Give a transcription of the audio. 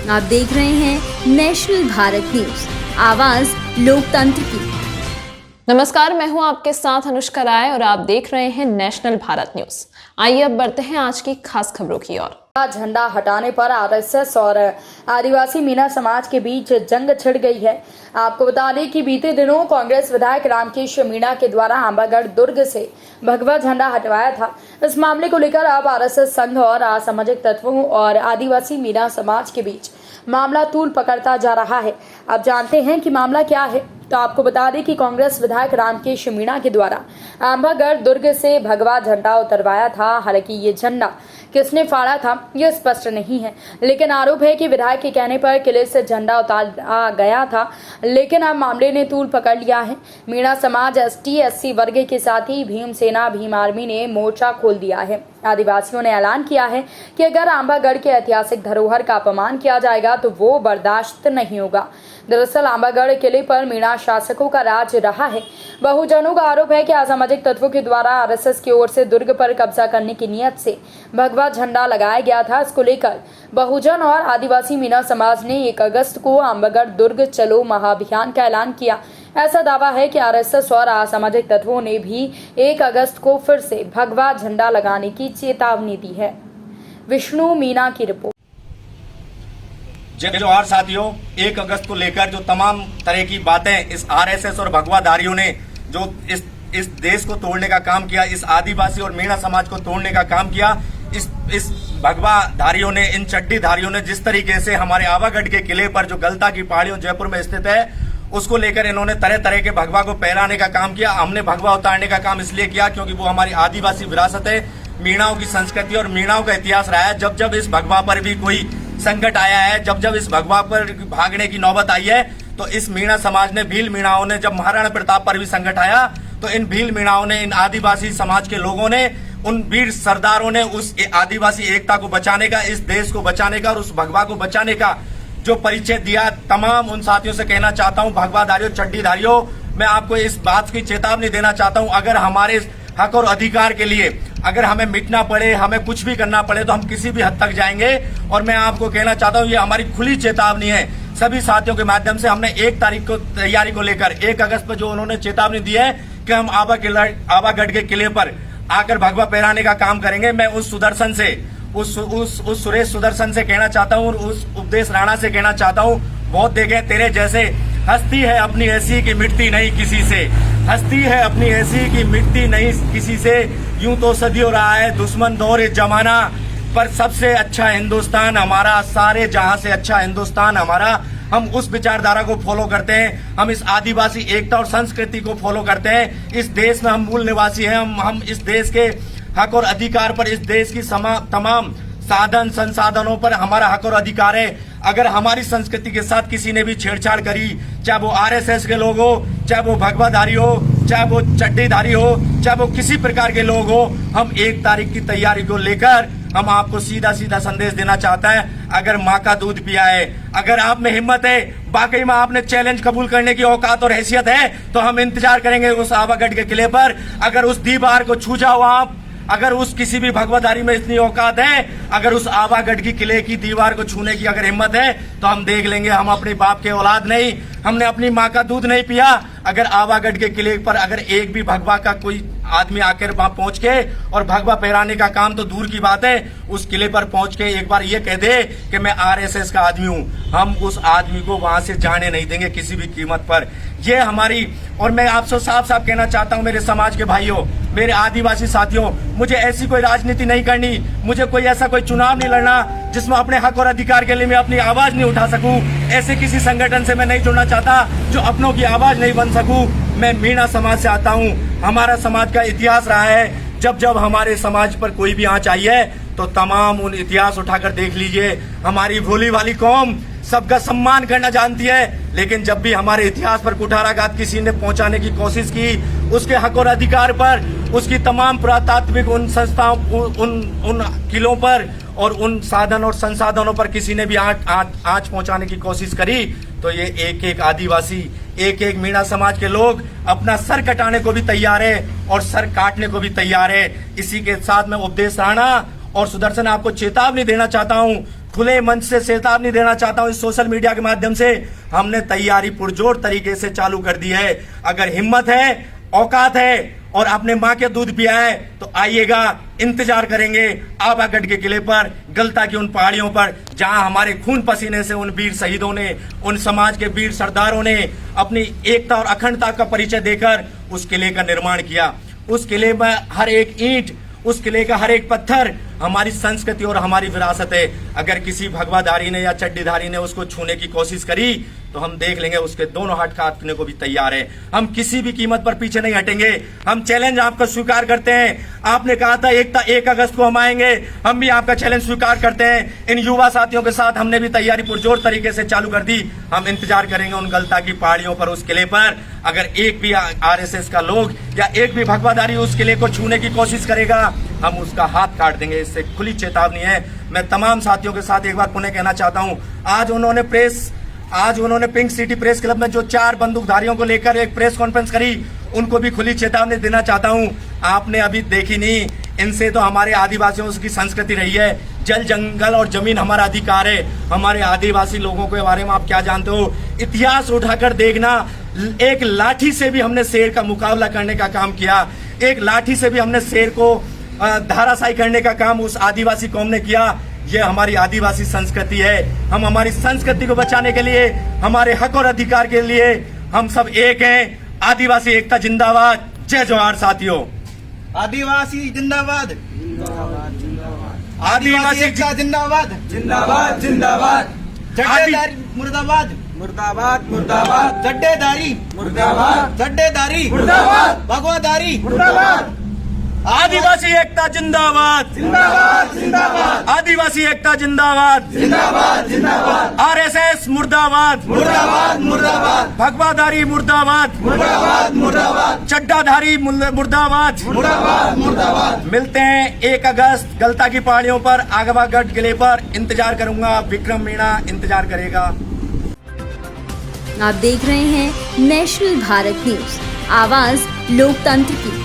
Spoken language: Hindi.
आप देख रहे हैं नेशनल भारत न्यूज, आवाज लोकतंत्र की। नमस्कार, मैं हूं आपके साथ अनुष्का राय और आप देख रहे हैं नेशनल भारत न्यूज। आइए अब बढ़ते हैं आज की खास खबरों की ओर। झंडा हटाने पर आरएसएस और आदिवासी मीणा समाज के बीच जंग छिड़ गई है। आपको बता दें कि बीते दिनों कांग्रेस विधायक रामकेश मीणा के द्वारा आंबागढ़ दुर्ग से भगवा झंडा हटवाया था। इस मामले को लेकर अब आरएसएस संघ और असामाजिक तत्वों और आदिवासी मीणा समाज के बीच मामला तूल पकड़ता जा रहा है। अब जानते हैं कि मामला क्या है। तो आपको बता दें कि कांग्रेस विधायक रामकेश मीणा के द्वारा आंबागढ़ दुर्ग से भगवा झंडा उतरवाया था। हालांकि ये झंडा किसने फाड़ा था ये स्पष्ट नहीं है, लेकिन आरोप है कि विधायक के कहने पर किले से झंडा उतारा गया था। लेकिन अब मामले ने तूल पकड़ लिया है। मीणा समाज ST/SC वर्ग के साथ ही भीम सेना भीम आर्मी ने मोर्चा खोल दिया है। आदिवासियों ने ऐलान किया है कि अगर आंबागढ़ के ऐतिहासिक धरोहर का अपमान किया जाएगा तो वो बर्दाश्त नहीं होगा। दरअसल आंबागढ़ किले पर मीणा शासकों का राज रहा है। बहुजनों का आरोप है कि असामाजिक तत्वों के द्वारा आरएसएस की ओर से दुर्ग पर कब्जा करने की नियत से भगवा झंडा लगाया गया था। इसको लेकर बहुजन और आदिवासी मीणा समाज ने 1 अगस्त को आंबागढ़ दुर्ग चलो महाअभियान का ऐलान किया। ऐसा दावा है कि आरएसएस और असामाजिक तत्वों ने भी 1 अगस्त को फिर से भगवा झंडा लगाने की चेतावनी दी है। विष्णु मीणा की रिपोर्ट। जोहार साथियों, 1 अगस्त को लेकर जो तमाम तरह की बातें इस आरएसएस और भगवाधारियों ने जो इस देश को तोड़ने का काम किया, इस आदिवासी और मीणा समाज को तोड़ने का काम किया, इस भगवाधारियों ने, इन चड्डीधारियों ने जिस तरीके से हमारे आवागढ़ के किले पर जो गलता की पहाड़ियों जयपुर में स्थित है उसको लेकर इन्होंने तरह तरह के भगवा को पहराने का काम किया। हमने भगवा उतारने का काम इसलिए किया क्योंकि वो हमारी आदिवासी विरासत है, मीणाओं की संस्कृति और मीणाओं का इतिहास रहा है। जब जब इस भगवा पर भी कोई संकट आया है, जब जब इस भगवा पर भागने की नौबत आई है, तो इस मीणा समाज ने, भील मीणाओं ने, जब महाराणा प्रताप पर भी संकट आया तो इन भील मीणाओं ने, इन आदिवासी समाज के लोगों ने, उन वीर सरदारों ने उस आदिवासी एकता को बचाने का, इस देश को बचाने का और उस भगवा को बचाने का जो परिचय दिया। तमाम उन साथियों से कहना चाहता हूं, भगवाधारियों, चड्डीधारियों, मैं आपको इस बात की चेतावनी देना चाहता हूं, अगर हमारे हक और अधिकार के लिए अगर हमें मिटना पड़े, हमें कुछ भी करना पड़े तो हम किसी भी हद तक जाएंगे। और मैं आपको कहना चाहता हूं, ये हमारी खुली चेतावनी है सभी साथियों के माध्यम से। हमने 1 तारीख को तैयारी को लेकर 1 अगस्त पर जो उन्होंने चेतावनी दी है कि हम आवागढ़ के किले पर आकर भगवा पहराने का काम करेंगे, मैं उस सुदर्शन से, उस सुरेश सुदर्शन से कहना चाहता हूँ, उस उपदेश राणा से कहना चाहता हूँ, बहुत देखे तेरे जैसे, हस्ती है अपनी ऐसी की मिटती नहीं किसी से, हस्ती है अपनी ऐसी की मिटती नहीं किसी से, यूं तो सदियों रहा है दुश्मन दौर जमाना, पर सबसे अच्छा हिंदुस्तान हमारा, सारे जहां से अच्छा हिंदुस्तान हमारा। हम उस विचारधारा को फॉलो करते हैं, हम इस आदिवासी एकता और संस्कृति को फॉलो करते हैं। इस देश में हम मूल निवासी हैं, हम इस देश के हक और अधिकार पर, इस देश की तमाम साधन संसाधनों पर हमारा हक और अधिकार है। अगर हमारी संस्कृति के साथ किसी ने भी छेड़छाड़ करी, चाहे वो आरएसएस के लोग हो, चाहे वो भगवाधारी हो, चाहे वो चड्डीधारी हो, चाहे वो किसी प्रकार के लोग हो, हम 1 तारीख की तैयारी को लेकर हम आपको सीधा सीधा संदेश देना चाहता है। अगर माँ का दूध पिया है, अगर आप में हिम्मत है, वाकई में आपने चैलेंज कबूल करने की औकात और हैसियत है, तो हम इंतजार करेंगे उस आवागढ़ के किले पर। अगर उस दीवार को छू जाओ आप, अगर उस किसी भी भगवाधारी में इतनी औकात है, अगर उस आवागढ़ की किले की दीवार को छूने की अगर हिम्मत है, तो हम देख लेंगे। हम अपने बाप के औलाद नहीं, हमने अपनी माँ का दूध नहीं पिया। अगर आवागढ़ के किले पर अगर एक भी भगवा का कोई आदमी आकर वहां पहुंच के और भगवा पहराने का काम तो दूर की बात है, उस किले पर पहुंच के एक बार ये कह दे कि मैं आरएसएस का आदमी हूं, हम उस आदमी को वहां से जाने नहीं देंगे किसी भी कीमत पर। ये हमारी, और मैं आपसे साफ साफ कहना चाहता हूं, मेरे समाज के भाइयों, मेरे आदिवासी साथियों, मुझे ऐसी कोई राजनीति नहीं करनी, मुझे कोई ऐसा कोई चुनाव नहीं लड़ना जिसमें अपने हक और अधिकार के लिए मैं अपनी आवाज नहीं उठा सकूं। ऐसे किसी संगठन से मैं नहीं जुड़ना चाहता जो अपनों की आवाज नहीं बन सकूं। मैं मीणा समाज से आता हूं। हमारा समाज का इतिहास रहा है, जब जब हमारे समाज पर कोई भी आंच आई है तो तमाम उन इतिहास उठाकर देख लीजिए। हमारी भोली वाली कौम सबका सम्मान करना जानती है, लेकिन जब भी हमारे इतिहास पर कुठाराघात किसी ने पहुंचाने की कोशिश की, उसके हक और अधिकार पर, उसकी तमाम पुरातात्विक उन संस्थाओं, उन किलों पर और उन साधन और संसाधनों पर किसी ने भी आंच पहुंचाने की कोशिश करी, तो ये एक एक आदिवासी, एक एक मीणा समाज के लोग अपना सर कटाने को भी तैयार है और सर काटने को भी तैयार है। इसी के साथ मैं उपदेश राणा और सुदर्शन आपको चेतावनी देना चाहता हूं, खुले मंच से चेतावनी देना चाहता हूं इस सोशल मीडिया के माध्यम से, हमने तैयारी पुरजोर तरीके से चालू कर दी है। अगर हिम्मत है, औकात है और आपने माँ के दूध पिया है तो आइएगा, इंतजार करेंगे आबागढ़ के किले पर, गलता की उन पहाड़ियों पर जहां हमारे खून पसीने से उन वीर शहीदों ने, उन समाज के वीर सरदारों ने अपनी एकता और अखंडता का परिचय देकर उस किले का निर्माण किया। उस किले में हर एक ईंट, उस किले का हर एक पत्थर हमारी संस्कृति और हमारी विरासत है। अगर किसी भगवाधारी ने या चड्डीधारी ने उसको छूने की कोशिश करी तो हम देख लेंगे, उसके दोनों हाथ काटने को भी तैयार है। हम किसी भी कीमत पर पीछे नहीं हटेंगे। हम चैलेंज आपका स्वीकार करते हैं। आपने कहा था 1 अगस्त को हम आएंगे, हम भी आपका चैलेंज स्वीकार करते हैं। इन युवा साथियों के साथ हमने भी तैयारी पुरजोर तरीके से चालू कर दी। हम इंतजार करेंगे उन गलता की पहाड़ियों पर, उस किले पर। अगर एक भी RSS का लोग या एक भी भगवाधारी उस किले को छूने की कोशिश करेगा, हम उसका हाथ काट देंगे। इससे खुली चेतावनी है। मैं तमाम साथियों के साथ एक बार पुनः कहना चाहता हूं, आज उन्होंने पिंक सिटी प्रेस क्लब में जो 4 बंदूकधारियों को लेकर एक प्रेस कॉन्फ्रेंस करी, उनको भी खुली चेतावनी देना चाहता हूं। आपने अभी देखी नहीं, इनसे तो हमारे आदिवासियों की संस्कृति रही है। जल, जंगल और जमीन हमारा अधिकार है। हमारे आदिवासी लोगों के बारे में आप क्या जानते हो? इतिहास उठाकर देखना, एक लाठी से भी हमने शेर का मुकाबला करने का काम किया। एक लाठी से भी हमने शेर को धाराशायी करने का काम उस आदिवासी कौम ने किया। ये हमारी आदिवासी संस्कृति है। हम हमारी संस्कृति को बचाने के लिए, हमारे हक और अधिकार के लिए हम सब एक हैं। आदिवासी एकता जिंदाबाद। जय जोहार साथियों। आदिवासी जिंदाबाद, आदिवासी एकता जिंदाबाद, जिंदाबाद जिंदाबाद। जड्डेदारी मुर्दाबाद, मुर्दाबाद मुर्दाबाद। जड्डेदारी मुर्दाबाद, जड्डेदारी मुर्दाबाद, भगवाधारी मुर्दाबाद। आदिवासी एकता जिंदाबाद, जिंदाबाद जिंदाबाद, आदिवासी एकता जिंदाबाद, जिंदाबाद जिंदाबाद। RSS मुर्दाबाद, मुर्दाबाद मुर्दाबाद, भगवाधारी मुर्दाबाद, मुर्दाबाद मुर्दाबाद, चड्डाधारी मुर्दाबाद। मुर्दाबाद मुर्दाबाद। मिलते हैं 1 अगस्त गलता की पहाड़ियों पर, आबागढ़ किले पर। इंतजार करूंगा, विक्रम मीणा इंतजार करेगा। आप देख रहे हैं नेशनल भारत न्यूज, आवाज लोकतंत्र की।